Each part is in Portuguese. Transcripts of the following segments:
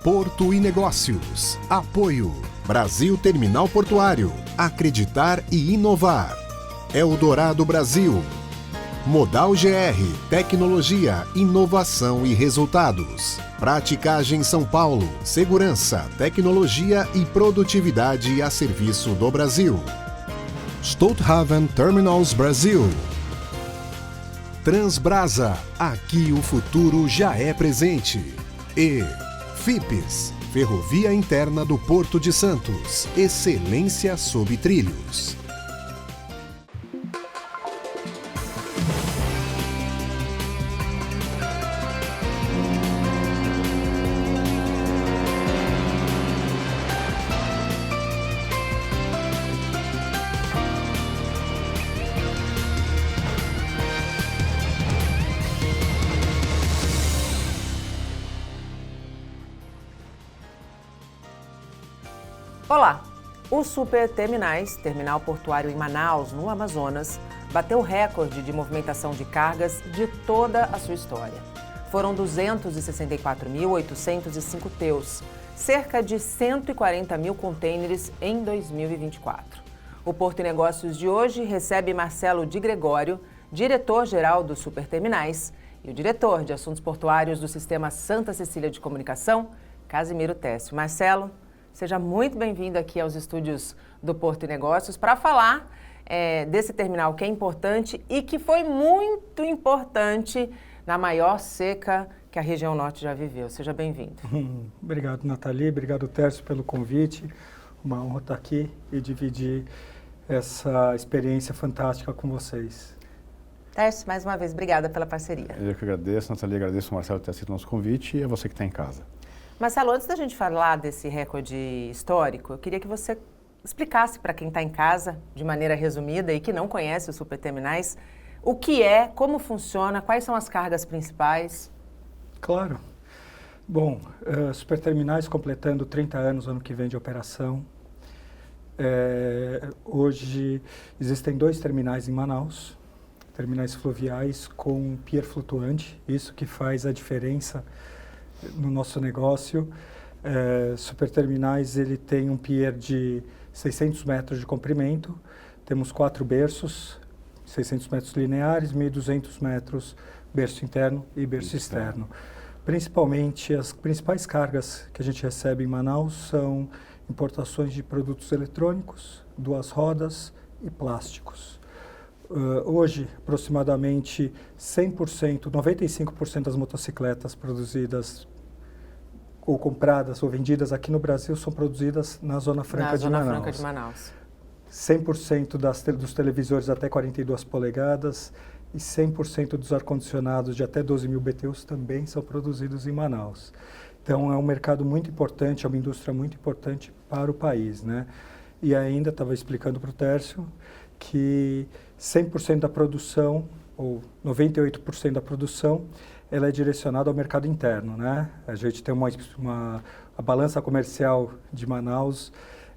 Porto e Negócios. Apoio. Brasil Terminal Portuário. Acreditar e inovar. Eldorado Brasil. Modal GR. Tecnologia, inovação e resultados. Praticagem São Paulo. Segurança, tecnologia e produtividade a serviço do Brasil. Stolthaven Terminals Brasil. Transbrasa. Aqui o futuro já é presente. E FIPES, Ferrovia Interna do Porto de Santos. Excelência sob trilhos. Olá! O Super Terminais, terminal portuário em Manaus, no Amazonas, bateu o recorde de movimentação de cargas de toda a sua história. Foram 264.805 TEUs, cerca de 140 mil contêineres em 2024. O Porto e Negócios de hoje recebe Marcelo Di Gregório, diretor-geral do Super Terminais, e o diretor de Assuntos Portuários do Sistema Santa Cecília de Comunicação, Casimiro Técio. Marcelo, seja muito bem-vindo aqui aos estúdios do Porto e Negócios para falar desse terminal que é importante e que foi muito importante na maior seca que a região norte já viveu. Seja bem-vindo. Obrigado, Nathalie. Obrigado, Tércio, pelo convite. Uma honra estar aqui e dividir essa experiência fantástica com vocês. Tércio, mais uma vez, obrigada pela parceria. Eu que agradeço, Nathalie, agradeço o Marcelo por ter aceito o nosso convite e a você que está em casa. Marcelo, antes da gente falar desse recorde histórico, eu queria que você explicasse para quem está em casa, de maneira resumida e que não conhece os superterminais, o que é, como funciona, quais são as cargas principais? Claro. Bom, superterminais completando 30 anos ano que vem de operação. Hoje existem 2 terminais em Manaus, terminais fluviais com pier flutuante, isso que faz a diferença no nosso negócio. Superterminais, ele tem um pier de 600 metros de comprimento, temos 4 berços, 600 metros lineares, 1.200 metros berço interno e berço externo. Principalmente, as principais cargas que a gente recebe em Manaus são importações de produtos eletrônicos, 2 rodas e plásticos. Hoje, aproximadamente 100%, 95% das motocicletas produzidas ou compradas ou vendidas aqui no Brasil são produzidas na Zona Franca de Manaus. Na Zona Franca de Manaus. 100% dos televisores até 42 polegadas e 100% dos ar-condicionados de até 12 mil BTUs também são produzidos em Manaus. Então, é um mercado muito importante, é uma indústria muito importante para o país, né? E ainda, estava explicando para o Tércio, que 100% da produção, ou 98% da produção, ela é direcionada ao mercado interno, né? A gente tem a balança comercial de Manaus,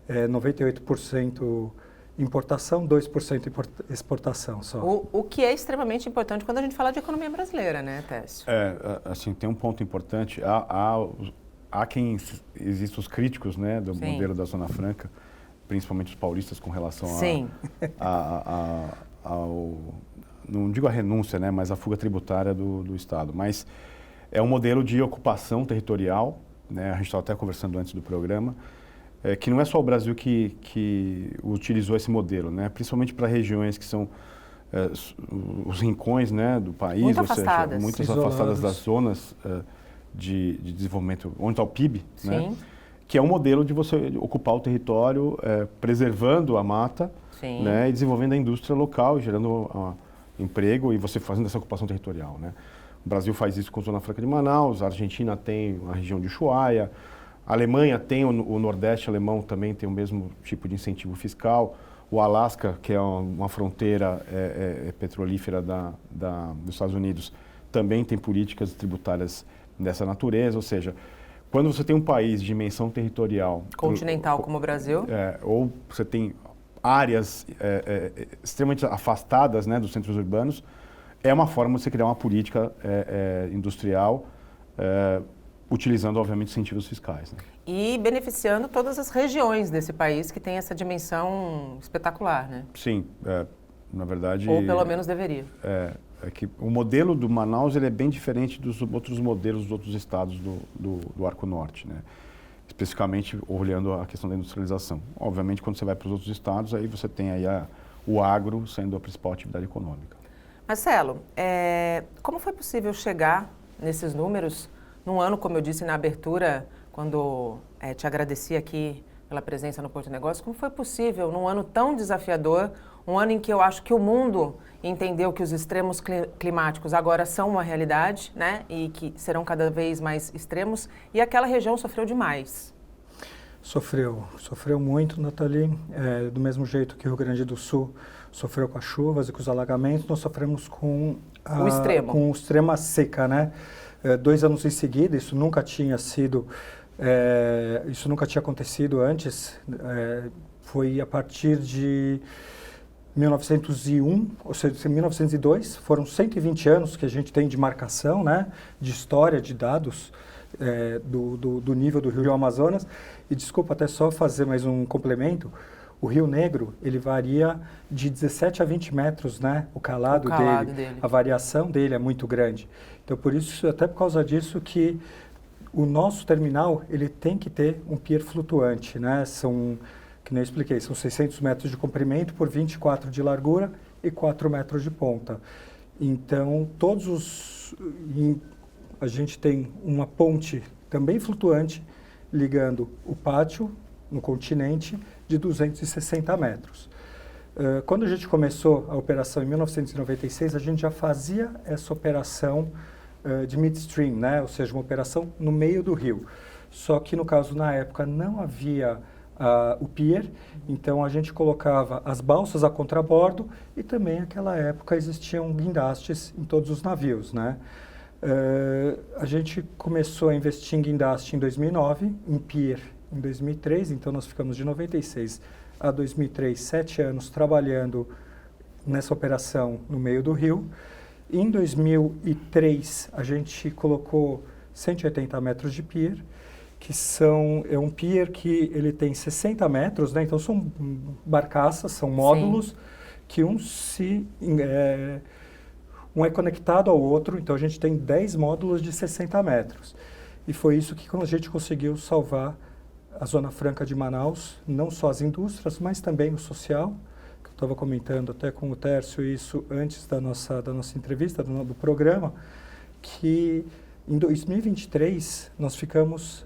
98% importação, 2% exportação só. O que é extremamente importante quando a gente fala de economia brasileira, né, Técio? Assim, tem um ponto importante. Há quem existem os críticos, né, do modelo da Zona Franca, principalmente os paulistas com relação ao não digo a renúncia, né, mas a fuga tributária do Estado. Mas é um modelo de ocupação territorial, né, a gente estava até conversando antes do programa, que não é só o Brasil que utilizou esse modelo, né, principalmente para regiões que são os rincões, né, do país, muito ou afastadas. Seja, muito Isolados. afastadas das zonas de desenvolvimento, onde está o PIB, Sim. né, que é um modelo de você ocupar o território, preservando a mata, né, e desenvolvendo a indústria local, gerando emprego e você fazendo essa ocupação territorial, né. O Brasil faz isso com a Zona Franca de Manaus, a Argentina tem a região de Ushuaia, a Alemanha tem, o Nordeste alemão também tem o mesmo tipo de incentivo fiscal, o Alasca, que é uma fronteira petrolífera dos Estados Unidos, também tem políticas tributárias dessa natureza, ou seja, quando você tem um país de dimensão territorial... Continental como o Brasil. Ou você tem áreas extremamente afastadas, né, dos centros urbanos, é uma forma de você criar uma política industrial utilizando, obviamente, incentivos fiscais. Né? E beneficiando todas as regiões desse país que tem essa dimensão espetacular, né? Sim, na verdade... Ou pelo menos deveria. É que o modelo do Manaus ele é bem diferente dos outros modelos dos outros estados do Arco Norte, né? Especificamente olhando a questão da industrialização. Obviamente, quando você vai para os outros estados, aí você tem aí o agro sendo a principal atividade econômica. Marcelo, como foi possível chegar nesses números num ano, como eu disse na abertura, quando te agradeci aqui pela presença no Porto Negócio, como foi possível num ano tão desafiador, um ano em que eu acho que o mundo entendeu que os extremos climáticos agora são uma realidade, né, e que serão cada vez mais extremos, e aquela região sofreu demais. Sofreu muito, Nathalie. Do mesmo jeito que o Rio Grande do Sul sofreu com as chuvas e com os alagamentos, nós sofremos com extrema seca, né? 2 anos em seguida, isso nunca tinha acontecido antes. Foi a partir de 1901, ou seja, 1902, foram 120 anos que a gente tem de marcação, né, de história, de dados do nível do Rio Amazonas. E desculpa até só fazer mais um complemento, o Rio Negro, ele varia de 17 a 20 metros, né, o calado dele. A variação dele é muito grande. Então, por isso, até por causa disso que o nosso terminal, ele tem que ter um pier flutuante, né, que nem eu expliquei, são 600 metros de comprimento por 24 de largura e 4 metros de ponta. Então, a gente tem uma ponte também flutuante ligando o pátio no continente de 260 metros. Quando a gente começou a operação em 1996, a gente já fazia essa operação de midstream, né? Ou seja, uma operação no meio do rio. Só que, no caso, na época, não havia o pier, então a gente colocava as balsas a contrabordo e também naquela época existiam guindastes em todos os navios, né? A gente começou a investir em guindaste em 2009, em pier em 2003, então nós ficamos de 96 a 2003, 7 anos trabalhando nessa operação no meio do rio. Em 2003 a gente colocou 180 metros de pier, que é um pier que ele tem 60 metros, né? Então são barcaças, são módulos. Sim. Que um é conectado ao outro, então a gente tem 10 módulos de 60 metros. E foi isso que a gente conseguiu salvar a Zona Franca de Manaus, não só as indústrias, mas também o social, que eu estava comentando até com o Tércio isso antes da nossa entrevista, do programa, que em 2023 nós ficamos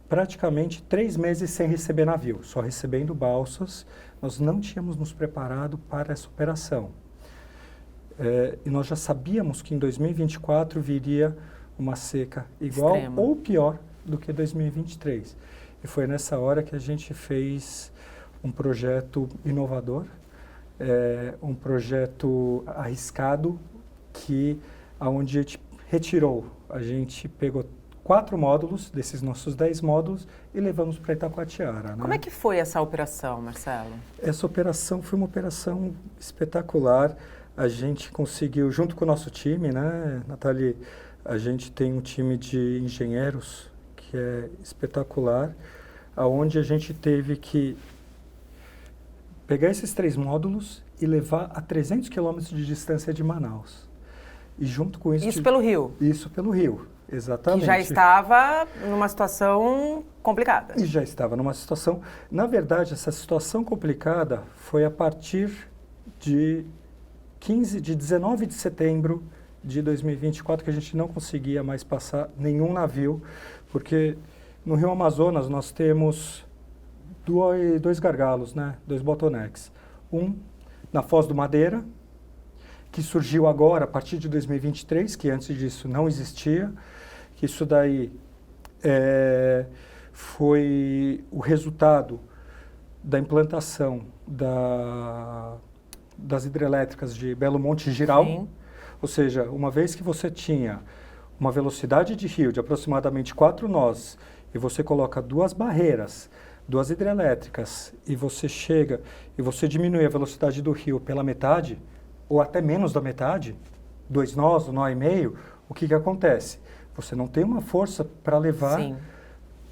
praticamente 3 meses sem receber navio, só recebendo balsas. Nós não tínhamos nos preparado para essa operação. E nós já sabíamos que em 2024 viria uma seca igual extrema ou pior do que 2023. E foi nessa hora que a gente fez um projeto inovador, um projeto arriscado, onde a gente retirou, a gente pegou 4 módulos desses nossos 10 módulos e levamos para Itacoatiara. Né? Como é que foi essa operação, Marcelo? Essa operação foi uma operação espetacular. A gente conseguiu, junto com o nosso time, né, Nathalie, a gente tem um time de engenheiros que é espetacular, onde a gente teve que pegar esses 3 módulos e levar a 300 quilômetros de distância de Manaus. E junto com isso... Isso pelo rio? Isso pelo rio, exatamente. Que já estava numa situação complicada. E já estava numa situação... Na verdade, essa situação complicada foi a partir de 19 de setembro de 2024 que a gente não conseguia mais passar nenhum navio, porque no Rio Amazonas nós temos 2 gargalos, né? 2 bottlenecks. Um na Foz do Madeira, que surgiu agora a partir de 2023, que antes disso não existia, que isso daí foi o resultado da implantação das hidrelétricas de Belo Monte e Jirau. Sim. Ou seja, uma vez que você tinha uma velocidade de rio de aproximadamente 4 nós, e você coloca 2 barreiras, 2 hidrelétricas, e você chega e você diminui a velocidade do rio pela metade, ou até menos da metade, 2 nós, 1,5 nó, o que acontece? você não tem uma força para levar Sim.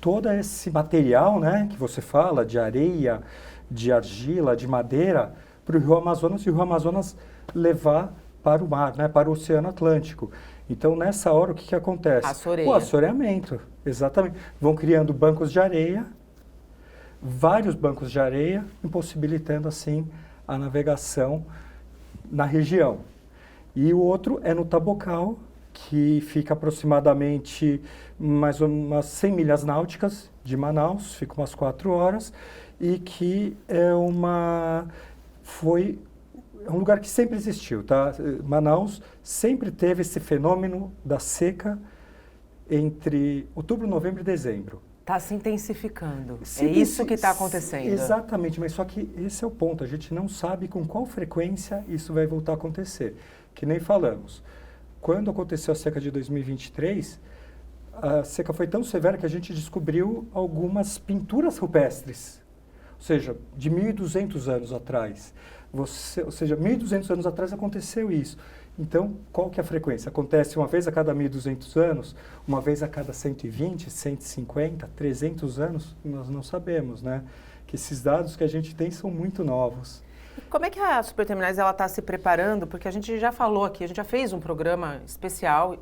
todo esse material, né, que você fala, de areia, de argila, de madeira, para o Rio Amazonas, e o Rio Amazonas levar para o mar, né, para o Oceano Atlântico. Então, nessa hora, o que acontece? Assoreia. O assoreamento, exatamente. Vão criando bancos de areia, vários bancos de areia, impossibilitando, assim, a navegação na região. E o outro é no Tabocal, que fica aproximadamente mais umas 100 milhas náuticas de Manaus, fica umas 4 horas, e que é um lugar que sempre existiu, tá? Manaus sempre teve esse fenômeno da seca entre outubro, novembro e dezembro. Está se intensificando. Sempre é isso que está acontecendo. Exatamente, mas só que esse é o ponto. A gente não sabe com qual frequência isso vai voltar a acontecer. Que nem falamos. Quando aconteceu a seca de 2023, a seca foi tão severa que a gente descobriu algumas pinturas rupestres. Ou seja, de 1.200 anos atrás. Ou seja, 1.200 anos atrás aconteceu isso. Então, qual que é a frequência? Acontece uma vez a cada 1.200 anos, uma vez a cada 120, 150, 300 anos? Nós não sabemos, né? Que esses dados que a gente tem são muito novos. Como é que a Superterminais está se preparando? Porque a gente já falou aqui, a gente já fez um programa especial,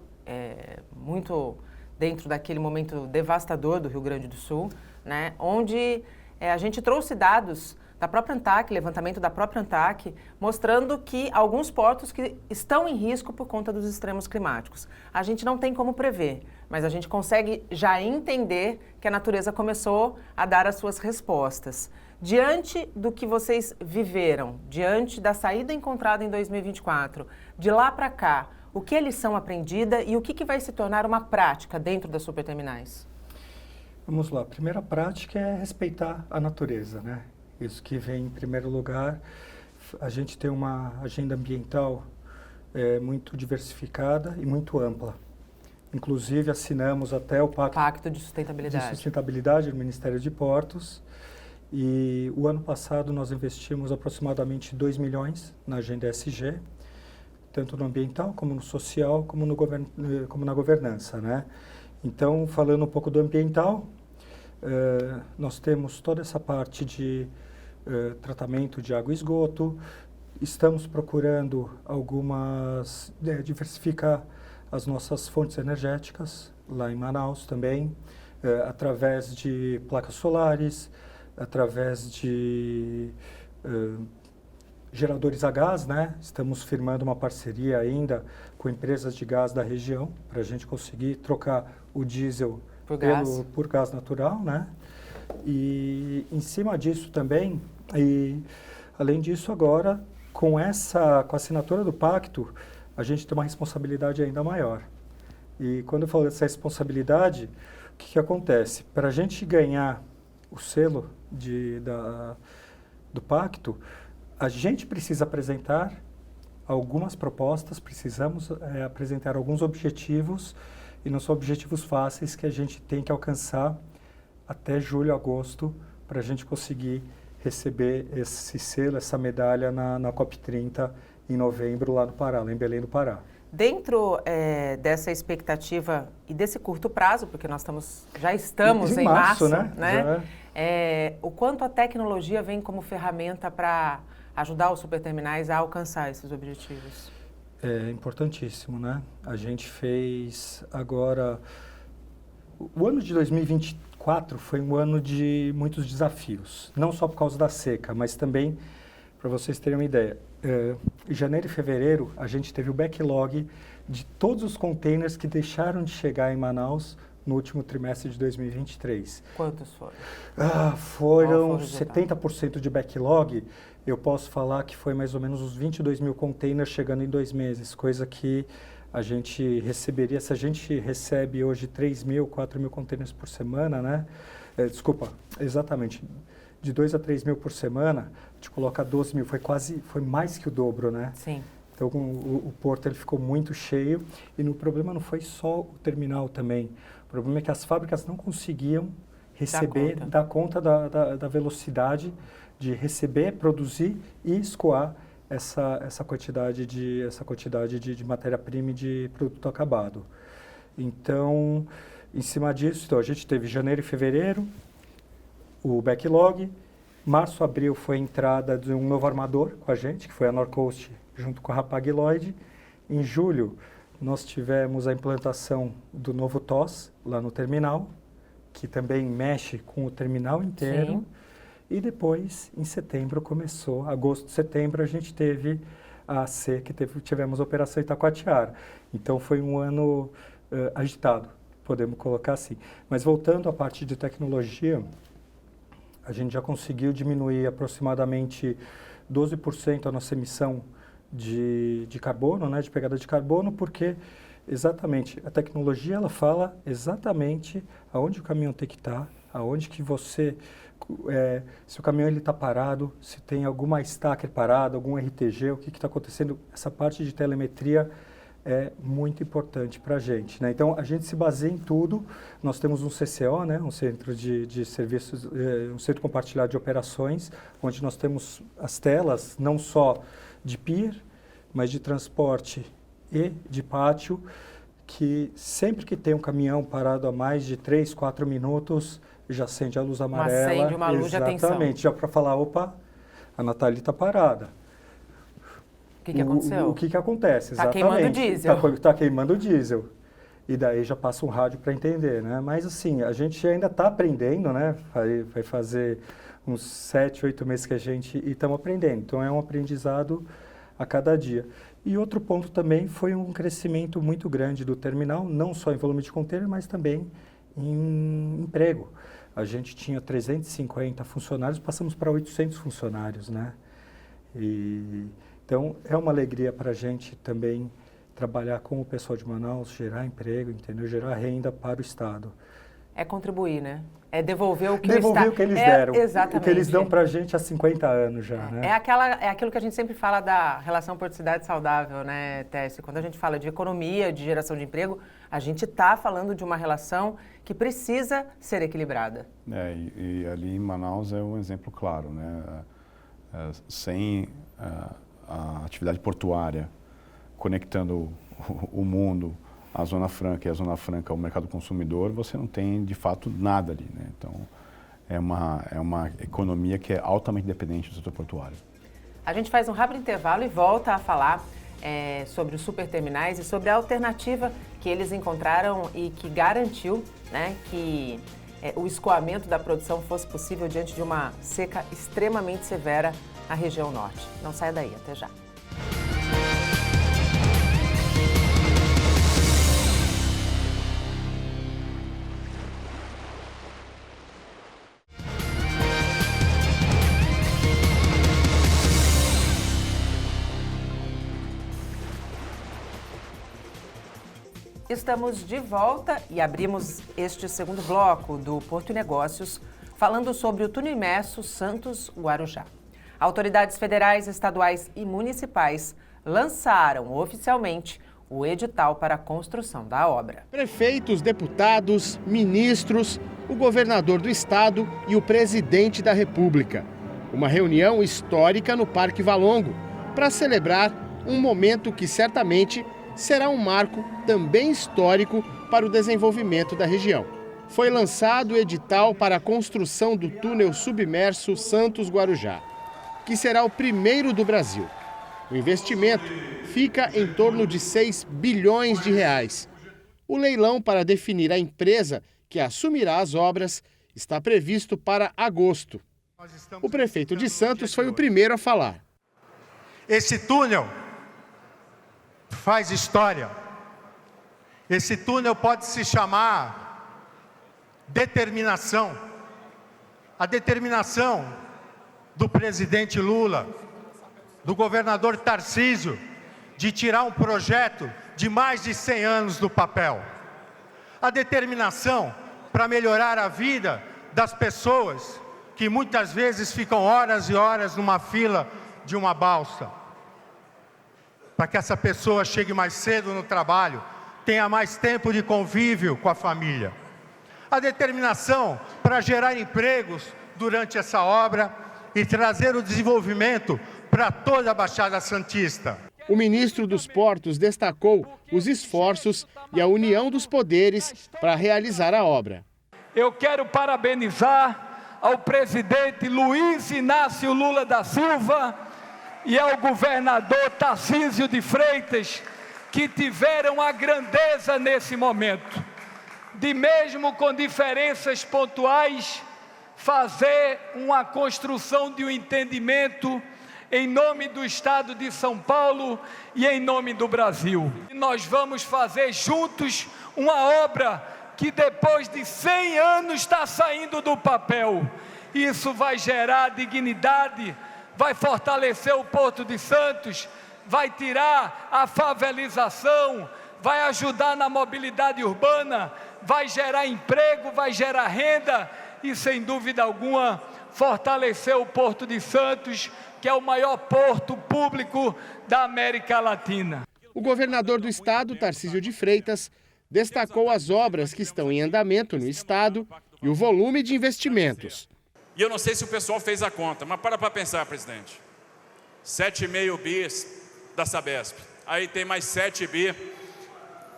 muito dentro daquele momento devastador do Rio Grande do Sul, né? Onde a gente trouxe dados da própria ANTAQ, levantamento da própria ANTAQ, mostrando que alguns portos que estão em risco por conta dos extremos climáticos. A gente não tem como prever, mas a gente consegue já entender que a natureza começou a dar as suas respostas. Diante do que vocês viveram, diante da saída encontrada em 2024, de lá para cá, o que a lição aprendida e o que vai se tornar uma prática dentro das Superterminais? Vamos lá. A primeira prática é respeitar a natureza, né? Isso que vem em primeiro lugar. A gente tem uma agenda ambiental muito diversificada e muito ampla. Inclusive, assinamos até o Pacto de Sustentabilidade do Ministério de Portos. E o ano passado nós investimos aproximadamente 2 milhões na agenda ESG, tanto no ambiental, como no social, como na governança, né? Então, falando um pouco do ambiental, nós temos toda essa parte de tratamento de água e esgoto. Estamos procurando diversificar as nossas fontes energéticas, lá em Manaus também, através de placas solares, através de geradores a gás, né? Estamos firmando uma parceria ainda com empresas de gás da região, para a gente conseguir trocar o diesel por gás natural, né? E em cima disso também, e além disso agora, com a assinatura do pacto, a gente tem uma responsabilidade ainda maior. E quando eu falo dessa responsabilidade, o que acontece? Para a gente ganhar o selo do pacto, a gente precisa apresentar algumas propostas, precisamos apresentar alguns objetivos, e não são objetivos fáceis que a gente tem que alcançar até julho, agosto, para a gente conseguir receber esse selo, essa medalha na COP30 em novembro, lá no Pará, lá em Belém do Pará. Dentro dessa expectativa e desse curto prazo, porque nós já estamos em março, né? O quanto a tecnologia vem como ferramenta para ajudar os Superterminais a alcançar esses objetivos? É importantíssimo, né? A gente fez agora... O ano de 2024 foi um ano de muitos desafios, não só por causa da seca, mas também, para vocês terem uma ideia, em janeiro e fevereiro a gente teve o backlog de todos os containers que deixaram de chegar em Manaus no último trimestre de 2023. Quantos foram? Foram 70% de backlog. Eu posso falar que foi mais ou menos uns 22 mil containers chegando em 2 meses, coisa que a gente receberia, se a gente recebe hoje 3 mil, 4 mil containers por semana, né? Exatamente, de 2 a 3 mil por semana, a gente coloca 12 mil, foi mais que o dobro, né? Sim. Então o porto ele ficou muito cheio, e o problema não foi só o terminal também, o problema é que as fábricas não conseguiam dar conta da velocidade de receber, produzir e escoar essa quantidade de matéria-prima e de produto acabado. Então, em cima disso, então, a gente teve janeiro e fevereiro, o backlog. Março, abril foi a entrada de um novo armador com a gente, que foi a Norcoast, junto com a Hapag-Lloyd. Em julho, nós tivemos a implantação do novo TOS lá no terminal, que também mexe com o terminal inteiro. Sim. E depois, em setembro, começou, agosto, setembro, a gente teve a AC, que tivemos a Operação Itacoatiara. Então, foi um ano agitado, podemos colocar assim. Mas voltando à parte de tecnologia, a gente já conseguiu diminuir aproximadamente 12% a nossa emissão de carbono, né, de pegada de carbono, porque exatamente a tecnologia ela fala exatamente aonde o caminhão tem que estar, aonde que você, se o caminhão está parado, se tem alguma stacker parada, algum RTG, o que está acontecendo, essa parte de telemetria é muito importante para a gente, né? Então, a gente se baseia em tudo. Nós temos um CCO, né? Um centro de serviços, um centro compartilhado de operações, onde nós temos as telas, não só de pier, mas de transporte e de pátio, que sempre que tem um caminhão parado a mais de 3, 4 minutos, já acende a luz amarela. Acende uma luz de atenção. Exatamente, já para falar, opa, a Natália está parada. O que aconteceu? O que acontece, Tá exatamente. queimando diesel. Está queimando diesel. E daí já passa um rádio para entender, né? Mas assim, a gente ainda está aprendendo, né? Vai fazer uns 7, 8 meses que a gente... E estamos aprendendo. Então, é um aprendizado a cada dia. E outro ponto também foi um crescimento muito grande do terminal, não só em volume de container, mas também em emprego. A gente tinha 350 funcionários, passamos para 800 funcionários, né? Então, é uma alegria para a gente também trabalhar com o pessoal de Manaus, gerar emprego, entendeu? Gerar renda para o Estado. É contribuir, né? É devolver o que o que eles deram. Exatamente. O que eles dão para a gente há 50 anos já, né? É aquilo que a gente sempre fala da relação porto-cidade saudável, né, Técio? Quando a gente fala de economia, de geração de emprego, a gente está falando de uma relação que precisa ser equilibrada. E ali em Manaus é um exemplo claro, né? Sem a atividade portuária conectando o mundo, a Zona Franca e a Zona Franca ao mercado consumidor, você não tem de fato nada ali, né? Então é uma economia que é altamente dependente do setor portuário. A gente faz um rápido intervalo e volta a falar sobre os superterminais e sobre a alternativa que eles encontraram e que garantiu, né, que o escoamento da produção fosse possível diante de uma seca extremamente severa na região norte. Não saia daí, até já. Estamos de volta e abrimos este segundo bloco do Porto e Negócios, falando sobre o túnel imerso Santos-Guarujá. Autoridades federais, estaduais e municipais lançaram oficialmente o edital para a construção da obra. Prefeitos, deputados, ministros, o governador do estado e o presidente da República. Uma reunião histórica no Parque Valongo para celebrar um momento que certamente será um marco também histórico para o desenvolvimento da região. Foi lançado o edital para a construção do túnel submerso Santos-Guarujá, que será o primeiro do Brasil. O investimento fica em torno de 6 bilhões de reais. O leilão para definir a empresa que assumirá as obras está previsto para agosto. O prefeito de Santos foi o primeiro a falar. Esse túnel faz história. Esse túnel pode se chamar determinação. A determinação do presidente Lula, do governador Tarcísio, de tirar um projeto de mais de 100 anos do papel. A determinação para melhorar a vida das pessoas que muitas vezes ficam horas e horas numa fila de uma balsa. Para que essa pessoa chegue mais cedo no trabalho, tenha mais tempo de convívio com a família. A determinação para gerar empregos durante essa obra e trazer o desenvolvimento para toda a Baixada Santista. O ministro dos Portos destacou os esforços e a união dos poderes para realizar a obra. Eu quero parabenizar ao presidente Luiz Inácio Lula da Silva e ao governador Tarcísio de Freitas, que tiveram a grandeza nesse momento de, mesmo com diferenças pontuais, fazer uma construção de um entendimento em nome do Estado de São Paulo e em nome do Brasil. Nós vamos fazer juntos uma obra que depois de 100 anos está saindo do papel. Isso vai gerar dignidade, vai fortalecer o Porto de Santos, vai tirar a favelização, vai ajudar na mobilidade urbana, vai gerar emprego, vai gerar renda e, sem dúvida alguma, fortalecer o Porto de Santos, que é o maior porto público da América Latina. O governador do estado, Tarcísio de Freitas, destacou as obras que estão em andamento no estado e o volume de investimentos. E eu não sei se o pessoal fez a conta, mas para pensar, presidente. 7,5 bis da Sabesp, aí tem mais 7 bi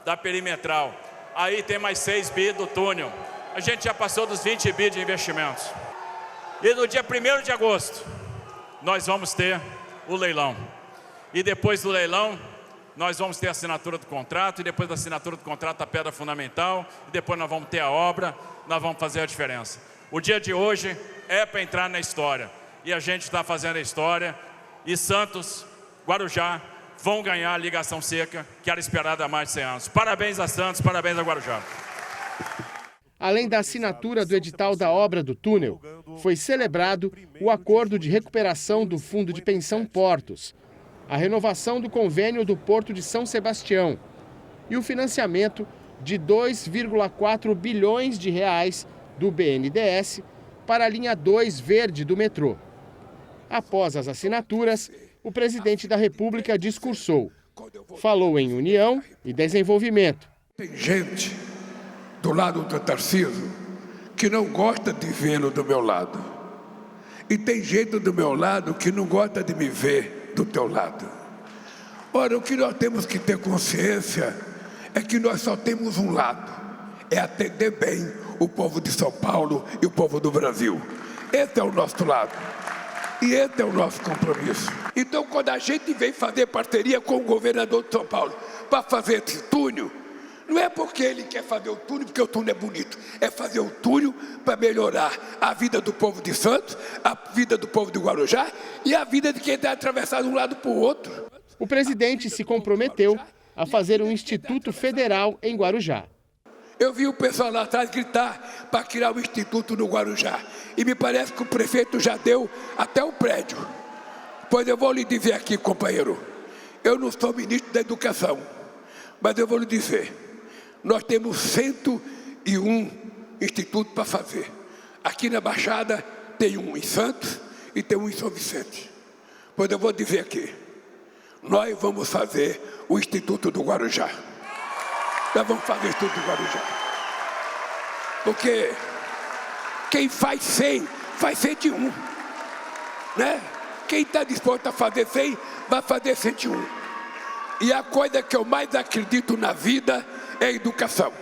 da Perimetral, aí tem mais 6 bi do túnel. A gente já passou dos 20 bi de investimentos. E no dia 1º de agosto, nós vamos ter o leilão. E depois do leilão, nós vamos ter a assinatura do contrato, e depois da assinatura do contrato a pedra fundamental, e depois nós vamos ter a obra, nós vamos fazer a diferença. O dia de hoje é para entrar na história, e a gente está fazendo a história, e Santos, Guarujá, vão ganhar a ligação seca, que era esperada há mais de 100 anos. Parabéns a Santos, parabéns a Guarujá. Além da assinatura do edital da obra do túnel, foi celebrado o acordo de recuperação do Fundo de Pensão Portos, a renovação do convênio do Porto de São Sebastião e o financiamento de 2,4 bilhões de reais do BNDES para a linha 2 verde do metrô. Após as assinaturas, o presidente da República discursou. Falou em união e desenvolvimento. Tem gente do lado do Tarcísio que não gosta de vê-lo do meu lado. E tem gente do meu lado que não gosta de me ver do teu lado. Ora, o que nós temos que ter consciência é que nós só temos um lado. É atender bem o povo de São Paulo e o povo do Brasil. Esse é o nosso lado. E esse é o nosso compromisso. Então, quando a gente vem fazer parceria com o governador de São Paulo para fazer esse túnel, não é porque ele quer fazer o túnel, porque o túnel é bonito. É fazer o túnel para melhorar a vida do povo de Santos, a vida do povo de Guarujá e a vida de quem está atravessado de um lado para o outro. O presidente se comprometeu a fazer um instituto federal em Guarujá. Eu vi o pessoal lá atrás gritar para criar um instituto no Guarujá. E me parece que o prefeito já deu até o prédio. Pois eu vou lhe dizer aqui, companheiro, eu não sou ministro da Educação, mas eu vou lhe dizer, nós temos 101 institutos para fazer. Aqui na Baixada tem um em Santos e tem um em São Vicente. Pois eu vou dizer aqui, nós vamos fazer o Instituto do Guarujá. Nós vamos fazer o Instituto do Guarujá. Porque quem faz 100, faz 101. Né? Quem está disposto a fazer 100, vai fazer 101. E a coisa que eu mais acredito na vida é a educação.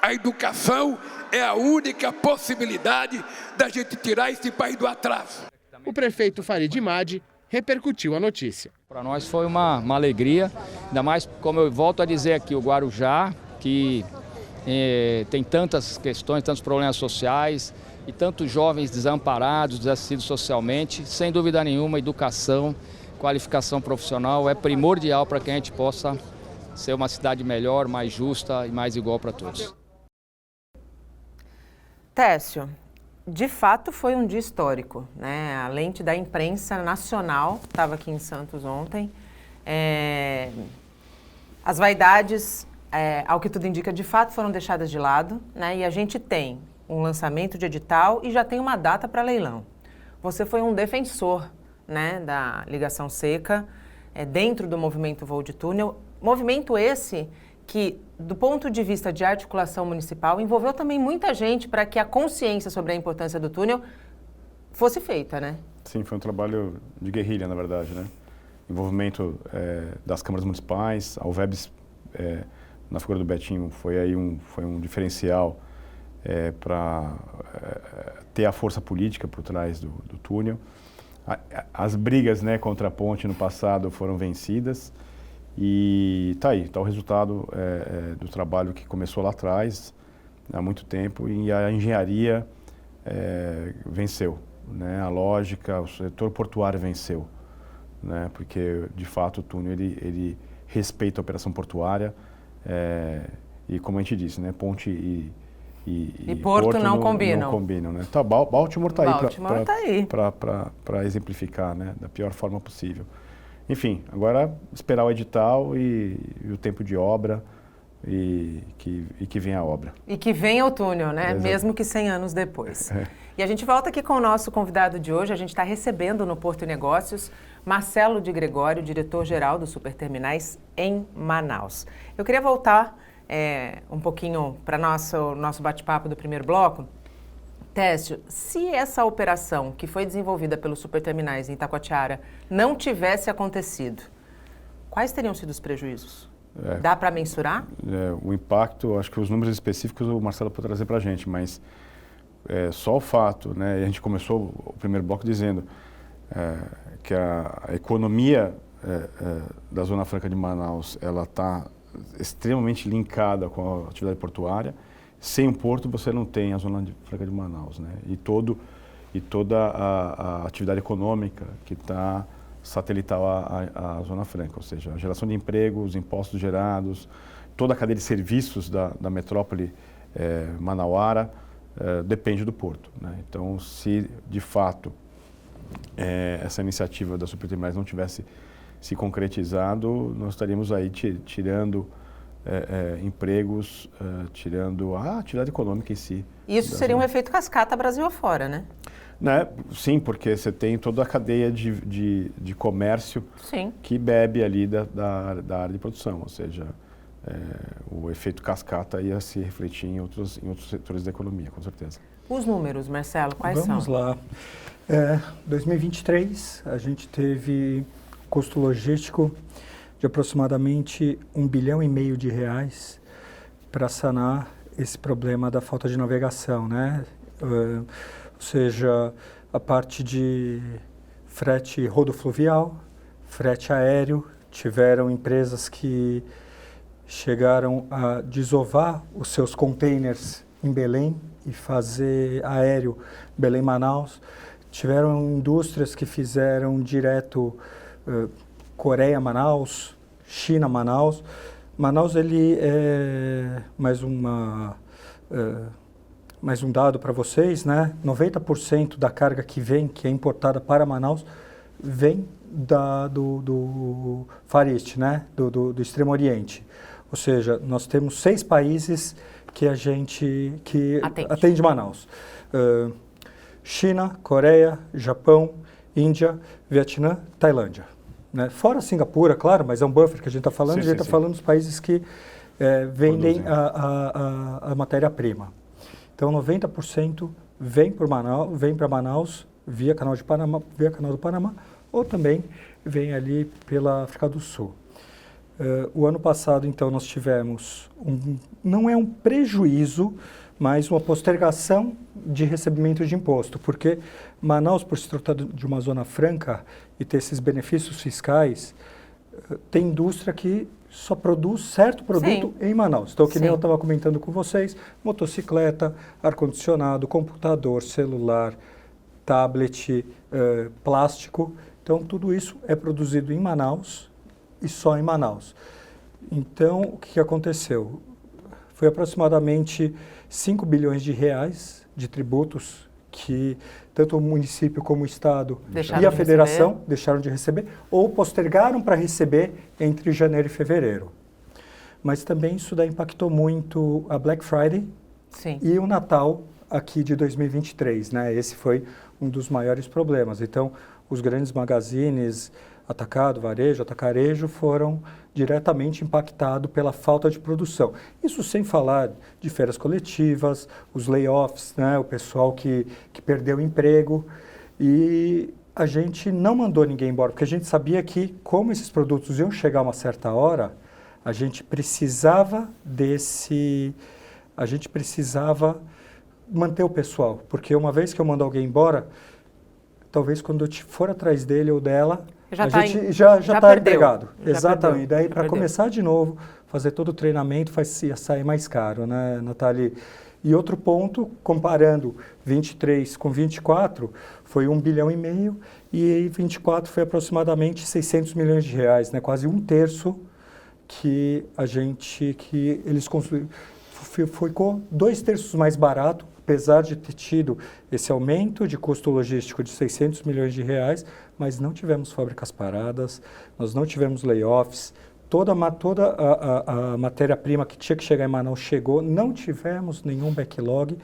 A educação é a única possibilidade da gente tirar esse país do atraso. O prefeito Farid Madi repercutiu a notícia. Para nós foi uma alegria, ainda mais, como eu volto a dizer aqui, o Guarujá, que tem tantas questões, tantos problemas sociais e tantos jovens desamparados, desassistidos socialmente. Sem dúvida nenhuma, educação, qualificação profissional é primordial para que a gente possa ser uma cidade melhor, mais justa e mais igual para todos. Técio, de fato foi um dia histórico, né? A lente da imprensa nacional estava aqui em Santos ontem. As vaidades, ao que tudo indica, de fato foram deixadas de lado, né? E a gente tem um lançamento de edital e já tem uma data para leilão. Você foi um defensor, né, da ligação seca, dentro do movimento Voo de Túnel. Movimento esse que, do ponto de vista de articulação municipal, envolveu também muita gente para que a consciência sobre a importância do túnel fosse feita, né? Sim, foi um trabalho de guerrilha, na verdade, né? envolvimento das câmaras municipais, a UVEBS, na figura do Betinho, foi um diferencial para ter a força política por trás do túnel. As brigas, né, contra a ponte no passado foram vencidas e está o resultado do trabalho que começou lá atrás, há muito tempo, e a engenharia venceu, né? A lógica, o setor portuário venceu, né? Porque de fato o túnel ele respeita a operação portuária e, como a gente disse, né, ponte e Porto não combinam. Não combinam, né? Tá, Baltimore está aí para exemplificar, né, da pior forma possível. Enfim, agora esperar o edital e o tempo de obra e que venha a obra. E que venha o túnel, né? Exato. Mesmo que 100 anos depois. E a gente volta aqui com o nosso convidado de hoje. A gente está recebendo no Porto e Negócios Marcelo de Gregório, diretor-geral do Superterminais em Manaus. Eu queria voltar um pouquinho para nosso bate-papo do primeiro bloco. Técio, se essa operação que foi desenvolvida pelos Superterminais em Itacoatiara não tivesse acontecido, quais teriam sido os prejuízos? Dá para mensurar? O impacto, acho que os números específicos o Marcelo pode trazer para a gente, mas só o fato, né, a gente começou o primeiro bloco dizendo que a economia da Zona Franca de Manaus, ela está extremamente linkada com a atividade portuária. Sem o porto você não tem a Zona Franca de Manaus, né? E toda a atividade econômica que está satelital à Zona Franca, ou seja, a geração de emprego, os impostos gerados, toda a cadeia de serviços da metrópole manauara depende do porto, né? Então, se de fato essa iniciativa da Superterminais não tivesse se concretizado, nós estaríamos aí tirando empregos, tirando a atividade econômica em si. Isso seria um efeito cascata Brasil afora, né? Sim, porque você tem toda a cadeia de comércio que bebe ali da área de produção, ou seja, o efeito cascata ia se refletir em outros setores da economia, com certeza. Os números, Marcelo, quais são? Vamos lá. 2023, a gente teve custo logístico de aproximadamente R$1,5 bilhão de reais para sanar esse problema da falta de navegação, né? Ou seja, a parte de frete rodofluvial, frete aéreo, tiveram empresas que chegaram a desovar os seus containers em Belém e fazer aéreo Belém-Manaus. Tiveram indústrias que fizeram direto Coreia-Manaus, China-Manaus. Manaus, ele é mais um dado para vocês, né? 90% da carga que é importada para Manaus, vem do Far East, né? Do Extremo Oriente. Ou seja, nós temos 6 países que atende Manaus. China, Coreia, Japão, Índia, Vietnã, Tailândia. Né? Fora Singapura, claro, mas é um buffer que a gente está falando, a gente está falando dos países que vendem a matéria-prima. Então, 90% vem para Manaus via Canal do Panamá, ou também vem ali pela África do Sul. O ano passado, então, nós tivemos, não é um prejuízo, mas uma postergação de recebimento de imposto, porque Manaus, por se tratar de uma zona franca e ter esses benefícios fiscais, tem indústria que só produz certo produto em Manaus. Então, que nem eu estava comentando com vocês, motocicleta, ar-condicionado, computador, celular, tablet, plástico. Então, tudo isso é produzido em Manaus e só em Manaus. Então, o que aconteceu? Foi aproximadamente 5 bilhões de reais de tributos que tanto o município como o Estado e a federação deixaram de receber ou postergaram para receber entre janeiro e fevereiro. Mas também isso daí impactou muito a Black Friday e o Natal aqui de 2023, né? Esse foi um dos maiores problemas. Então, os grandes magazines, atacado, varejo, atacarejo, foram diretamente impactados pela falta de produção. Isso sem falar de férias coletivas, os layoffs, né, o pessoal que perdeu o emprego. E a gente não mandou ninguém embora, porque a gente sabia que, como esses produtos iam chegar a uma certa hora, a gente precisava manter o pessoal, porque uma vez que eu mando alguém embora, talvez quando eu for atrás dele ou dela, já está empregado. Exatamente. E daí, para começar de novo, fazer todo o treinamento, ia sair mais caro, né, Nathalie? E outro ponto, comparando 23 com 24, foi 1,5 bilhão e 24 foi aproximadamente 600 milhões de reais, né? Quase um terço que eles construíram. Ficou 2 terços mais barato, apesar de ter tido esse aumento de custo logístico de 600 milhões de reais, mas não tivemos fábricas paradas, nós não tivemos layoffs, toda a matéria-prima que tinha que chegar em Manaus chegou, não tivemos nenhum backlog.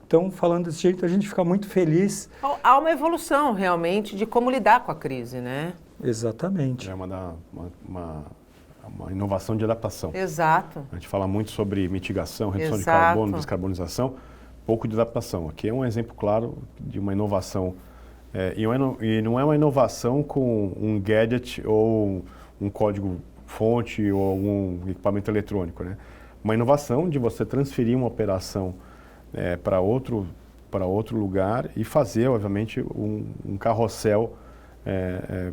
Então, falando desse jeito, a gente fica muito feliz. Há uma evolução, realmente, de como lidar com a crise, né? Exatamente. É uma inovação de adaptação. Exato. A gente fala muito sobre mitigação, redução de carbono, descarbonização, pouco de adaptação. Aqui é um exemplo claro de uma inovação. E não é uma inovação com um gadget ou um código-fonte ou algum equipamento eletrônico, né? Uma inovação de você transferir uma operação para outro lugar e fazer, obviamente, um carrossel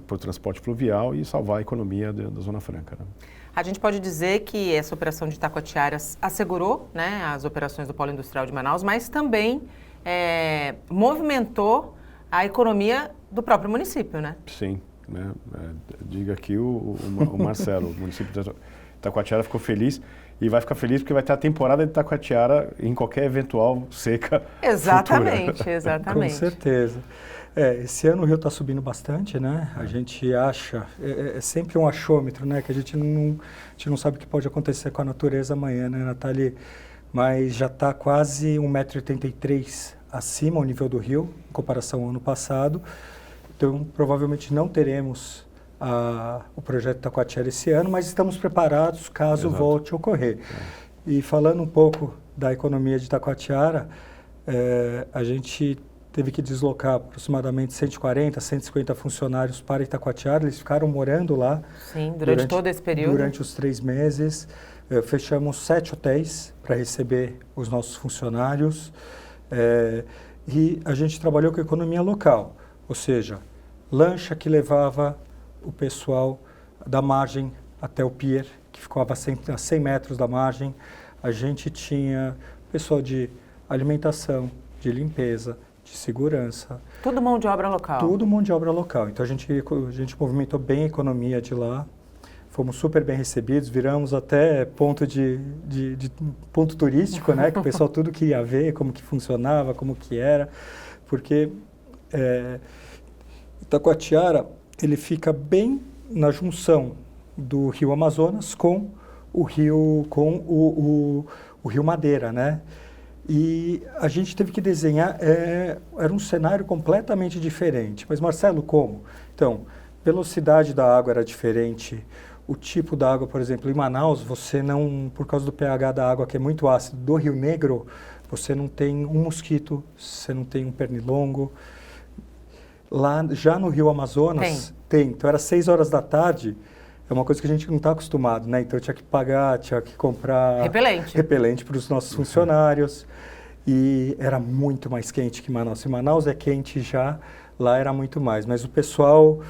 para o transporte fluvial e salvar a economia da Zona Franca, né? A gente pode dizer que essa operação de Itacoatiara assegurou, né, as operações do Polo Industrial de Manaus, mas também movimentou a economia do próprio município, né? Sim. Né? Diga aqui o Marcelo, o município de Itacoatiara ficou feliz e vai ficar feliz porque vai ter a temporada de Itacoatiara em qualquer eventual seca Exatamente, futura. Exatamente. Com certeza. Esse ano o rio está subindo bastante, né? A gente acha, é sempre um achômetro, né? Que a gente não sabe o que pode acontecer com a natureza amanhã, né, Nathalie? Mas já está quase 1,83 m acima o nível do rio, em comparação ao ano passado. Então, provavelmente não teremos o projeto Itacoatiara esse ano, mas estamos preparados caso volte a ocorrer. E falando um pouco da economia de Itacoatiara, a gente teve que deslocar aproximadamente 140, 150 funcionários para Itacoatiara. Eles ficaram morando lá. Sim, durante todo esse período. Durante os 3 meses. Fechamos 7 hotéis para receber os nossos funcionários. E a gente trabalhou com a economia local. Ou seja, lancha que levava o pessoal da margem até o pier, que ficava a 100 metros da margem. A gente tinha pessoal de alimentação, de limpeza, de segurança. Tudo mão de obra local? Tudo mão de obra local. Então a gente movimentou bem a economia de lá. Fomos super bem recebidos, viramos até ponto ponto turístico, né? Que o pessoal tudo queria ver como que funcionava, como que era. Porque Itacoatiara, ele fica bem na junção do Rio Amazonas com o Rio Madeira, né? E a gente teve que desenhar, era um cenário completamente diferente. Mas, Marcelo, como? Então, velocidade da água era diferente, o tipo da água, por exemplo, em Manaus, você não, por causa do pH da água que é muito ácido, do Rio Negro, você não tem um mosquito, você não tem um pernilongo. Lá, já no Rio Amazonas, tem. Então, era 6 horas da tarde, é uma coisa que a gente não está acostumado, né? Então, eu tinha que comprar repelente para os nossos funcionários. E era muito mais quente que Manaus. Se Manaus é quente já, lá era muito mais. Mas o pessoal,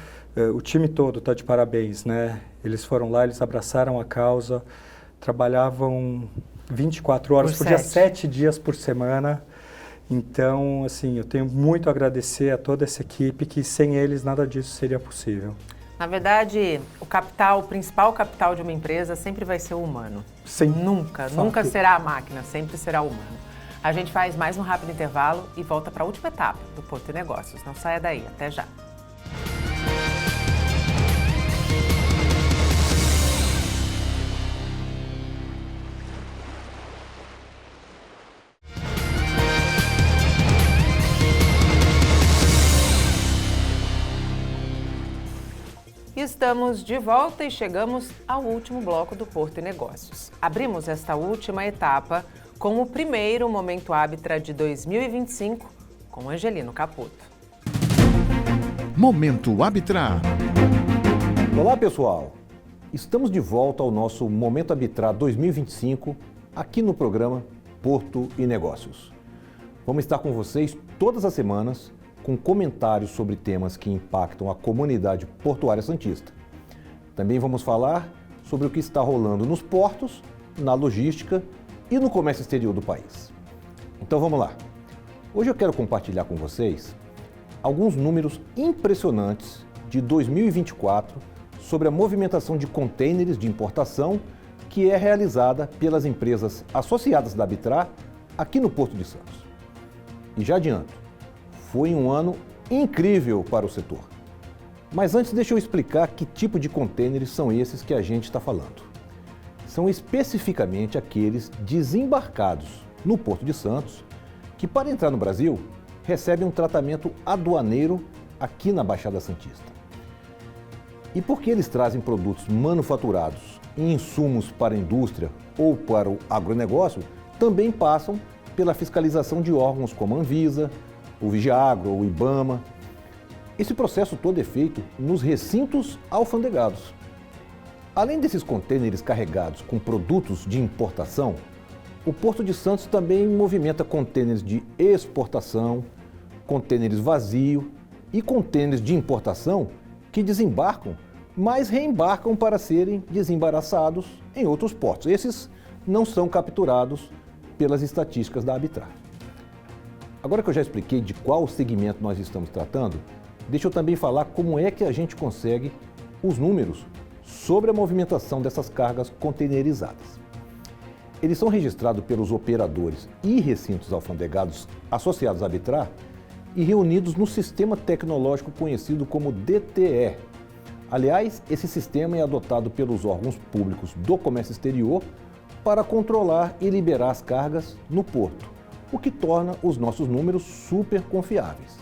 o time todo está de parabéns, né? Eles foram lá, eles abraçaram a causa, trabalhavam 24 horas por dia, 7 dias por semana. Então, assim, eu tenho muito a agradecer a toda essa equipe, que sem eles nada disso seria possível. Na verdade, o principal capital de uma empresa sempre vai ser o humano. Sim. Nunca será a máquina, sempre será o humano. A gente faz mais um rápido intervalo e volta para a última etapa do Porto e Negócios. Não saia daí, até já. Estamos de volta e chegamos ao último bloco do Porto e Negócios. Abrimos esta última etapa com o primeiro Momento Habitra de 2025 com Angelino Caputo. Momento Arbitrar. Olá, pessoal. Estamos de volta ao nosso Momento Arbitrar 2025, aqui no programa Porto e Negócios. Vamos estar com vocês todas as semanas com comentários sobre temas que impactam a comunidade portuária santista. Também vamos falar sobre o que está rolando nos portos, na logística e no comércio exterior do país. Então vamos lá. Hoje eu quero compartilhar com vocês alguns números impressionantes de 2024 sobre a movimentação de contêineres de importação que é realizada pelas empresas associadas da Arbitrar aqui no Porto de Santos. E já adianto, foi um ano incrível para o setor. Mas antes deixa eu explicar que tipo de contêineres são esses que a gente está falando. São especificamente aqueles desembarcados no Porto de Santos que, para entrar no Brasil, recebem um tratamento aduaneiro aqui na Baixada Santista. E porque eles trazem produtos manufaturados e insumos para a indústria ou para o agronegócio, também passam pela fiscalização de órgãos como a Anvisa, o Vigiagro ou o IBAMA. Esse processo todo é feito nos recintos alfandegados. Além desses contêineres carregados com produtos de importação, o Porto de Santos também movimenta contêineres de exportação, contêineres vazios e contêineres de importação que desembarcam, mas reembarcam para serem desembaraçados em outros portos. Esses não são capturados pelas estatísticas da Arbitrar. Agora que eu já expliquei de qual segmento nós estamos tratando, deixa eu também falar como é que a gente consegue os números sobre a movimentação dessas cargas containerizadas. Eles são registrados pelos operadores e recintos alfandegados associados à Arbitrar e reunidos no sistema tecnológico conhecido como DTE. Aliás, esse sistema é adotado pelos órgãos públicos do comércio exterior para controlar e liberar as cargas no porto, o que torna os nossos números super confiáveis.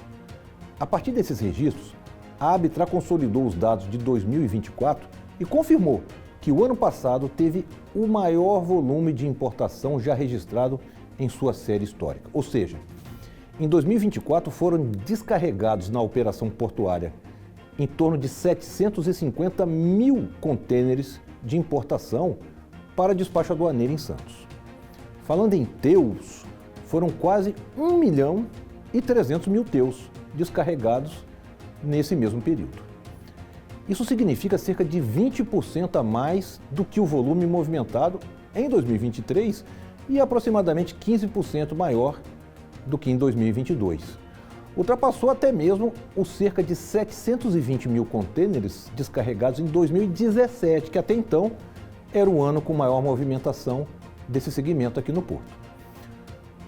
A partir desses registros, a Arbitrar consolidou os dados de 2024 e confirmou que o ano passado teve o maior volume de importação já registrado em sua série histórica. Ou seja, em 2024 foram descarregados na operação portuária em torno de 750 mil contêineres de importação para despacho aduaneiro em Santos. Falando em teus, foram quase 1.300.000 teus descarregados nesse mesmo período. Isso significa cerca de 20% a mais do que o volume movimentado em 2023 e aproximadamente 15% maior do que em 2022. Ultrapassou até mesmo os cerca de 720 mil contêineres descarregados em 2017, que até então era o ano com maior movimentação desse segmento aqui no Porto.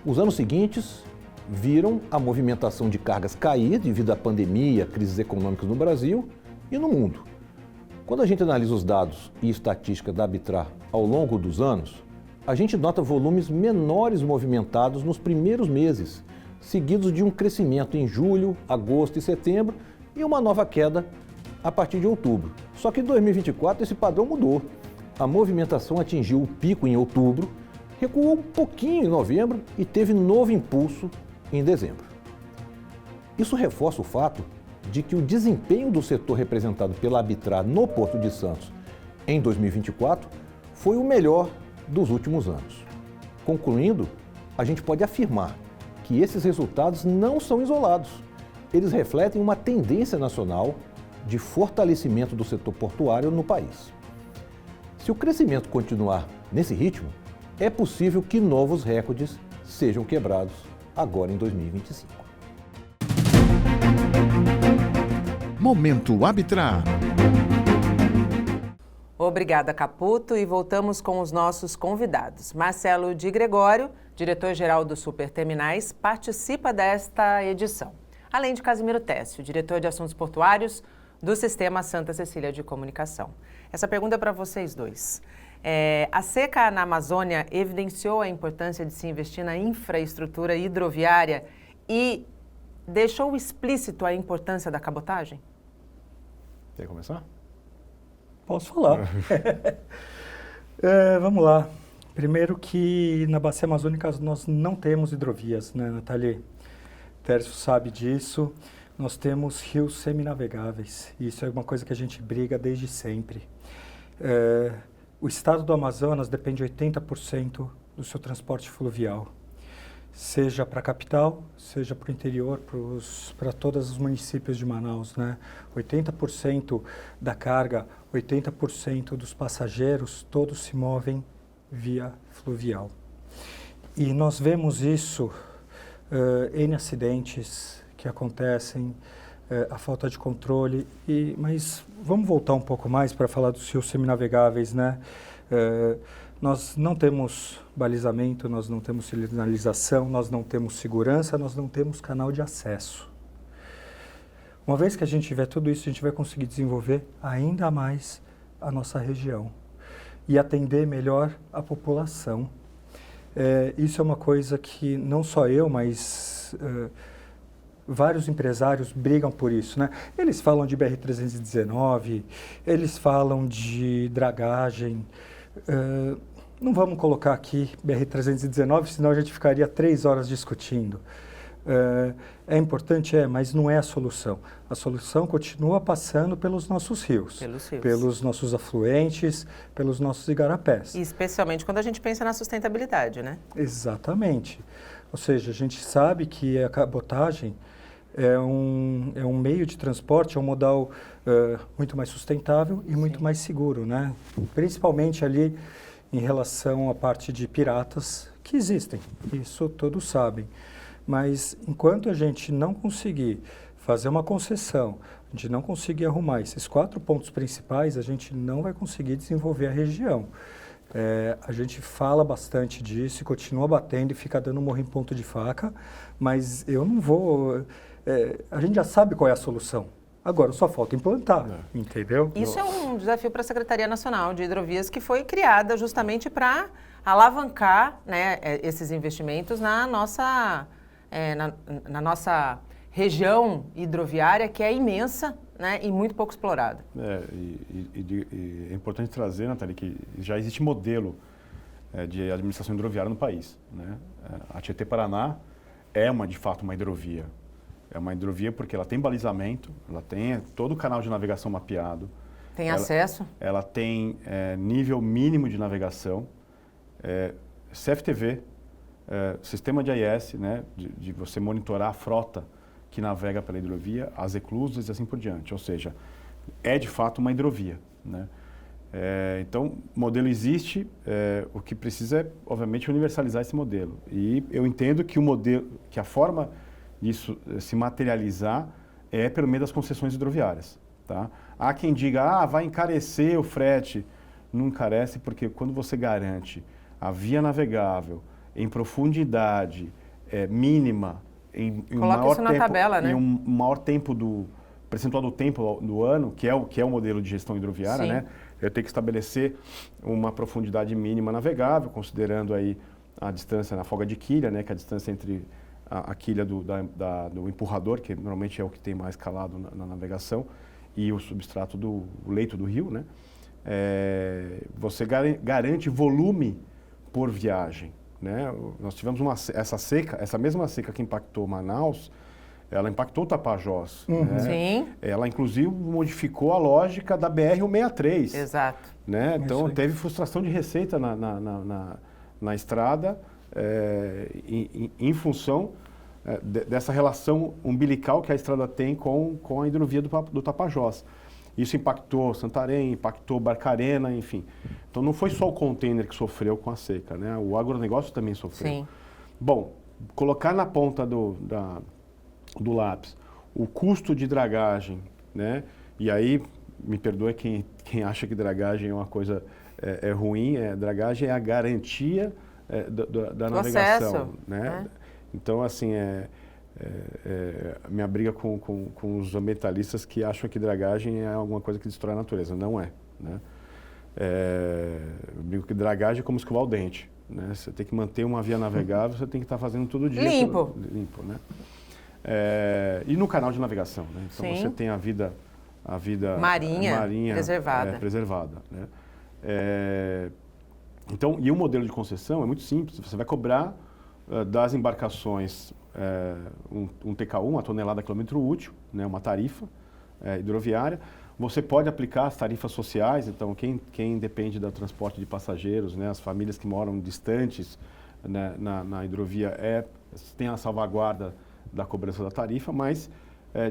Os anos seguintes viram a movimentação de cargas cair devido à pandemia, crises econômicas no Brasil e no mundo. Quando a gente analisa os dados e estatísticas da Arbitrar ao longo dos anos, a gente nota volumes menores movimentados nos primeiros meses, seguidos de um crescimento em julho, agosto e setembro e uma nova queda a partir de outubro. Só que em 2024 esse padrão mudou. A movimentação atingiu o pico em outubro, recuou um pouquinho em novembro e teve novo impulso em dezembro. Isso reforça o fato de que o desempenho do setor representado pela Arbitrar no Porto de Santos em 2024 foi o melhor dos últimos anos. Concluindo, a gente pode afirmar que esses resultados não são isolados. Eles refletem uma tendência nacional de fortalecimento do setor portuário no país. Se o crescimento continuar nesse ritmo, é possível que novos recordes sejam quebrados agora em 2025. Momento Arbitrar. Obrigada, Caputo, e voltamos com os nossos convidados. Marcelo de Gregório, diretor-geral do Superterminais, participa desta edição. Além de Casimiro Técio, diretor de Assuntos Portuários do Sistema Santa Cecília de Comunicação. Essa pergunta é para vocês dois. A seca na Amazônia evidenciou a importância de se investir na infraestrutura hidroviária e deixou explícito a importância da cabotagem? Quer começar? Posso falar. Vamos lá. Primeiro que na Bacia Amazônica nós não temos hidrovias, né, Nathalie? Tércio sabe disso. nós temos rios seminavegáveis. E isso é uma coisa que a gente briga desde sempre. O estado do Amazonas depende 80% do seu transporte fluvial, seja para a capital, seja para o interior, para todos os municípios de Manaus, né? 80% da carga, 80% dos passageiros, todos se movem via fluvial. E nós vemos isso, N acidentes que acontecem, a falta de controle, mas vamos voltar um pouco mais para falar dos rios seminavegáveis, né? Nós não temos balizamento, nós não temos sinalização, nós não temos segurança, nós não temos canal de acesso. Uma vez que a gente tiver tudo isso, a gente vai conseguir desenvolver ainda mais a nossa região e atender melhor a população. Isso é uma coisa que não só eu, mas vários empresários brigam por isso, né? Eles falam de BR-319, eles falam de dragagem. Não vamos colocar aqui BR-319, senão a gente ficaria 3 horas discutindo. É importante, mas não é a solução. A solução continua passando pelos nossos rios, pelos nossos afluentes, pelos nossos igarapés. E especialmente quando a gente pensa na sustentabilidade, né? Exatamente. Ou seja, a gente sabe que a cabotagem é um meio de transporte, é um modal muito mais sustentável e muito mais seguro, né? Principalmente ali em relação à parte de piratas que existem, isso todos sabem. Mas enquanto a gente não conseguir fazer uma concessão, a gente não conseguir arrumar esses 4 pontos principais, a gente não vai conseguir desenvolver a região. A gente fala bastante disso, continua batendo e fica dando morro em ponto de faca, mas eu não vou... a gente já sabe qual é a solução. Agora, só falta implantar, entendeu? Isso é um desafio para a Secretaria Nacional de Hidrovias, que foi criada justamente para alavancar, né, esses investimentos na nossa região hidroviária, que é imensa, né, e muito pouco explorada. É importante trazer, Nathalie, que já existe modelo de administração hidroviária no país, né? A Tietê-Paraná é, de fato, uma hidrovia. É uma hidrovia porque ela tem balizamento, ela tem todo o canal de navegação mapeado. Tem acesso? Ela tem nível mínimo de navegação, CFTV, sistema de AIS, né, de você monitorar a frota que navega pela hidrovia, as eclusas e assim por diante. Ou seja, é de fato uma hidrovia, né? Então, o modelo existe, o que precisa é, obviamente, universalizar esse modelo. E eu entendo que a forma disso se materializar é pelo meio das concessões hidroviárias, tá? Há quem diga, vai encarecer o frete. Não encarece, porque quando você garante a via navegável em profundidade mínima, em um maior tempo percentual do tempo do ano, que é o modelo de gestão hidroviária, né? Eu tenho que estabelecer uma profundidade mínima navegável, considerando aí a distância na folga de quilha, né, que é a distância entre a quilha do empurrador, que normalmente é o que tem mais calado na navegação, e o substrato do leito do rio, né? Você garante volume por viagem, né? Nós tivemos essa mesma seca que impactou Manaus, ela impactou Tapajós. Né? Sim. Ela, inclusive, modificou a lógica da BR-163. Exato. Né? Então, teve frustração de receita na estrada em função dessa relação umbilical que a estrada tem com a hidrovia do Tapajós. Isso impactou Santarém, impactou Barcarena, enfim. Então, não foi só o container que sofreu com a seca, né? O agronegócio também sofreu. Sim. Bom, colocar na ponta do lápis o custo de dragagem, né? E aí, me perdoe quem acha que dragagem é uma coisa ruim, dragagem é a garantia da navegação. Acesso, né? Então, assim, minha briga com os ambientalistas que acham que dragagem é alguma coisa que destrói a natureza. Não é. Né? Eu brigo que dragagem é como escovar o dente. Né? Você tem que manter uma via navegável, você tem que estar fazendo todo dia. Limpo. Limpo, né? E no canal de navegação. Né? Então, sim, você tem a vida marinha preservada. Né? Então, e o modelo de concessão é muito simples. Você vai cobrar das embarcações, um TK1, uma tonelada quilômetro útil, né, uma tarifa hidroviária. Você pode aplicar as tarifas sociais, então quem depende do transporte de passageiros, né, as famílias que moram distantes, né, na hidrovia tem a salvaguarda da cobrança da tarifa, mas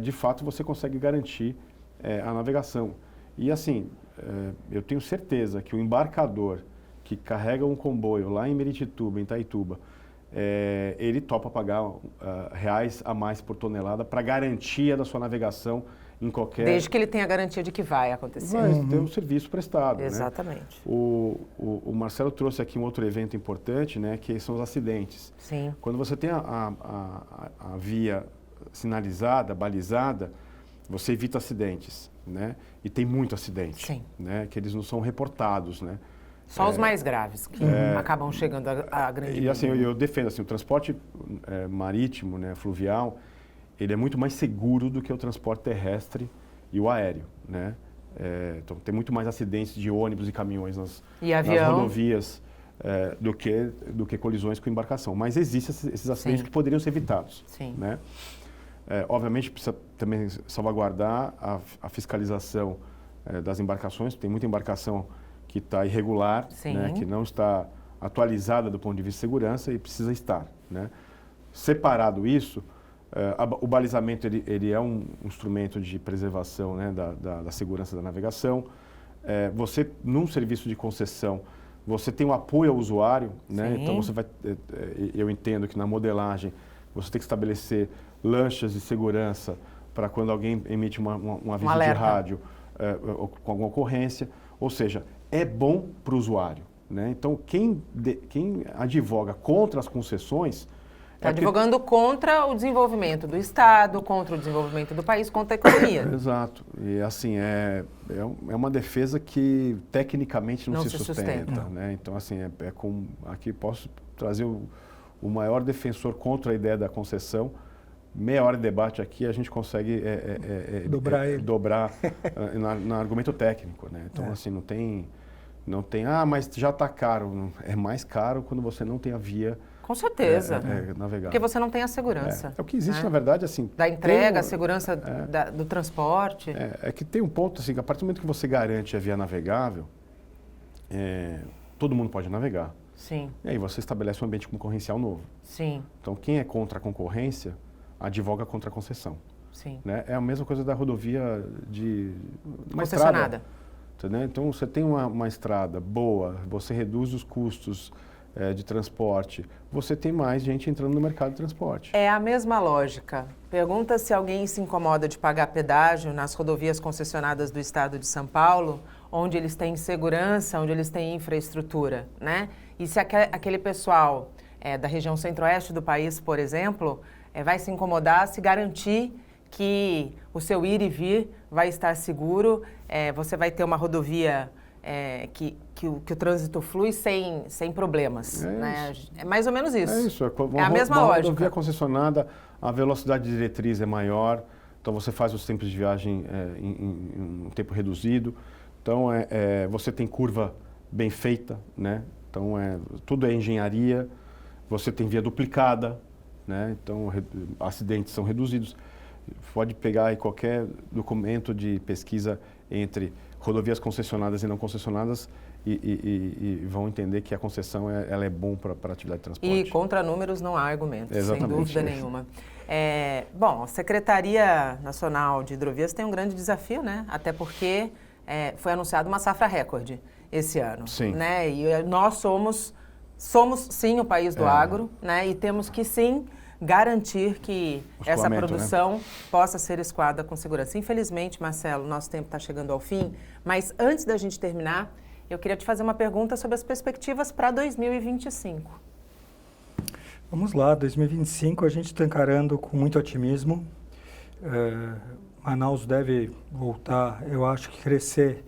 de fato você consegue garantir a navegação. E assim, eu tenho certeza que o embarcador que carrega um comboio lá em Miritituba, em Itaituba, ele topa pagar reais a mais por tonelada para garantia da sua navegação em qualquer... Desde que ele tenha a garantia de que vai acontecer. Vai ter um serviço prestado. Exatamente. Né? O Marcelo trouxe aqui um outro evento importante, né, que são os acidentes. Sim. Quando você tem a via sinalizada, balizada, você evita acidentes, né? E tem muito acidente, sim, né? Que eles não são reportados, né? Só os mais graves que acabam chegando à grande... E assim, eu defendo assim, o transporte marítimo, né, fluvial, ele é muito mais seguro do que o transporte terrestre e o aéreo, né? Então tem muito mais acidentes de ônibus e caminhões nas rodovias do que colisões com embarcação. Mas existem esses acidentes, sim, que poderiam ser evitados, sim, né? Obviamente precisa também salvaguardar a fiscalização das embarcações. Tem muita embarcação que está irregular, né, que não está atualizada do ponto de vista de segurança e precisa estar, né? Separado isso, o balizamento ele é um instrumento de preservação, né, da segurança da navegação. Você, num serviço de concessão, você tem um apoio ao usuário, né? Sim. Então você vai, eu entendo que na modelagem você tem que estabelecer lanchas de segurança para quando alguém emite um aviso de rádio com alguma ocorrência. Ou seja, é bom para o usuário, né? Então, quem advoga contra as concessões... Está advogando contra o desenvolvimento do Estado, contra o desenvolvimento do país, contra a economia. Exato. E assim, é uma defesa que tecnicamente não se sustenta. Né? Então, assim, aqui posso trazer o maior defensor contra a ideia da concessão. Meia hora de debate aqui, a gente consegue dobrar no argumento técnico, né? Então, assim, não tem, mas já está caro. É mais caro quando você não tem a via... Com certeza. Navegar. Porque você não tem a segurança. É o que existe, na verdade, assim... Da entrega, a segurança do transporte. É que tem um ponto, assim, que a partir do momento que você garante a via navegável, todo mundo pode navegar. Sim. E aí você estabelece um ambiente concorrencial novo. Sim. Então, quem é contra a concorrência, advoga contra a concessão. Sim. Né? É a mesma coisa da rodovia de uma concessionada. Estrada, então, você tem uma estrada boa, você reduz os custos de transporte, você tem mais gente entrando no mercado de transporte. É a mesma lógica. Pergunta se alguém se incomoda de pagar pedágio nas rodovias concessionadas do estado de São Paulo, onde eles têm segurança, onde eles têm infraestrutura, né? E se aquele pessoal da região centro-oeste do país, por exemplo, vai se incomodar se garantir que o seu ir e vir vai estar seguro, você vai ter uma rodovia que o trânsito flui sem problemas. Né? É mais ou menos isso. É isso. É a mesma lógica. A rodovia concessionada, a velocidade diretriz é maior, então você faz os tempos de viagem em um tempo reduzido. Então, você tem curva bem feita, né? Então, tudo é engenharia, você tem via duplicada, né? Então, acidentes são reduzidos. Pode pegar aí qualquer documento de pesquisa entre rodovias concessionadas e não concessionadas e vão entender que a concessão ela é bom para a atividade de transporte. E contra números não há argumento, exatamente, sem dúvida nenhuma. Bom, a Secretaria Nacional de Hidrovias tem um grande desafio, né? Até porque foi anunciada uma safra recorde esse ano. Sim. Né? E nós somos sim o país do agro, né? E temos que sim garantir que essa produção, né, possa ser escoada com segurança. Infelizmente, Marcelo, nosso tempo está chegando ao fim, mas antes da gente terminar, eu queria te fazer uma pergunta sobre as perspectivas para 2025. Vamos lá, 2025 a gente está encarando com muito otimismo. Manaus deve voltar, eu acho que crescer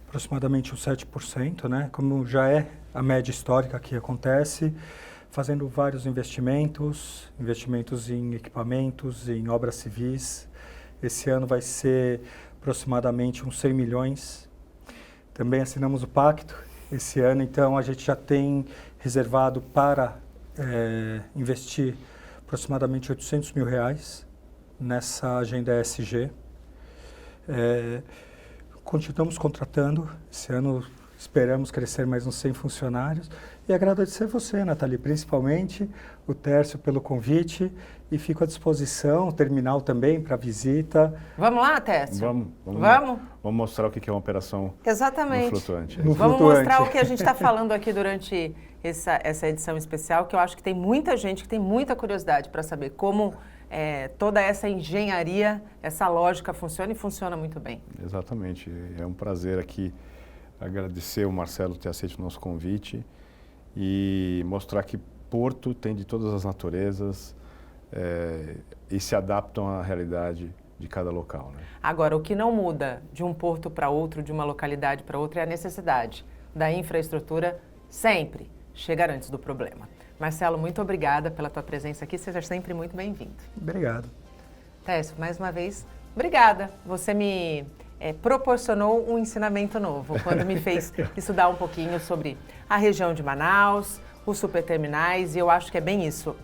aproximadamente uns 7%, né? Como já é a média histórica que acontece, fazendo vários investimentos em equipamentos, em obras civis. Esse ano vai ser aproximadamente uns 100 milhões. Também assinamos o pacto esse ano, então a gente já tem reservado para investir aproximadamente R$800 mil nessa agenda ESG. Continuamos contratando, esse ano esperamos crescer mais uns 100 funcionários e agradecer você, Nathalie, principalmente o Tércio pelo convite e fico à disposição, o terminal também para visita. Vamos lá, Tércio? Vamos mostrar o que é uma operação Exatamente. no flutuante. Vamos mostrar o que a gente está falando aqui durante essa edição especial, que eu acho que tem muita gente que tem muita curiosidade para saber como toda essa engenharia, essa lógica funciona e funciona muito bem. Exatamente. É um prazer aqui agradecer o Marcelo ter aceito o nosso convite e mostrar que Porto tem de todas as naturezas e se adaptam à realidade de cada local, né? Agora, o que não muda de um porto para outro, de uma localidade para outra, é a necessidade da infraestrutura sempre chegar antes do problema. Marcelo, muito obrigada pela tua presença aqui, seja sempre muito bem-vindo. Obrigado. Tércio, mais uma vez, obrigada. Você me proporcionou um ensinamento novo quando me fez estudar um pouquinho sobre a região de Manaus, os superterminais, e eu acho que é bem isso.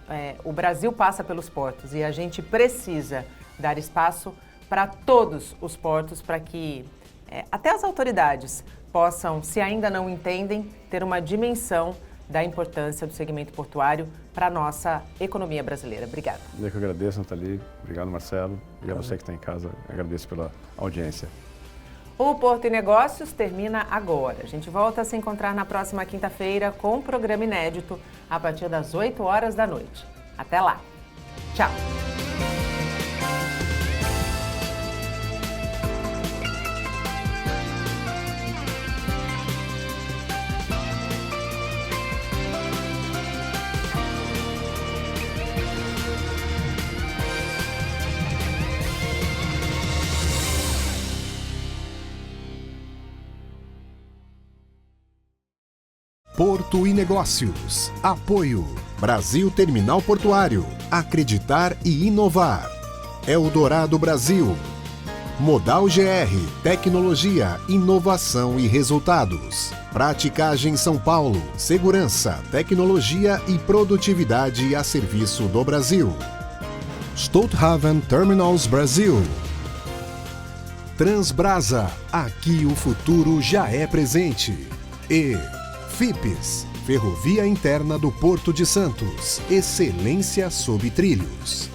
O Brasil passa pelos portos e a gente precisa dar espaço para todos os portos, para que até as autoridades possam, se ainda não entendem, ter uma dimensão da importância do segmento portuário para a nossa economia brasileira. Obrigada. Eu que agradeço, Nathalie. Obrigado, Marcelo. E a você que está em casa, agradeço pela audiência. O Porto e Negócios termina agora. A gente volta a se encontrar na próxima quinta-feira com um programa inédito a partir das 8 horas da noite. Até lá. Tchau. Porto e Negócios. Apoio. Brasil Terminal Portuário. Acreditar e inovar. Eldorado Brasil. Modal GR. Tecnologia, inovação e resultados. Praticagem São Paulo. Segurança, tecnologia e produtividade a serviço do Brasil. Stolthaven Terminals Brasil. Transbrasa. Aqui o futuro já é presente. E FIPS, Ferrovia Interna do Porto de Santos. Excelência sob trilhos.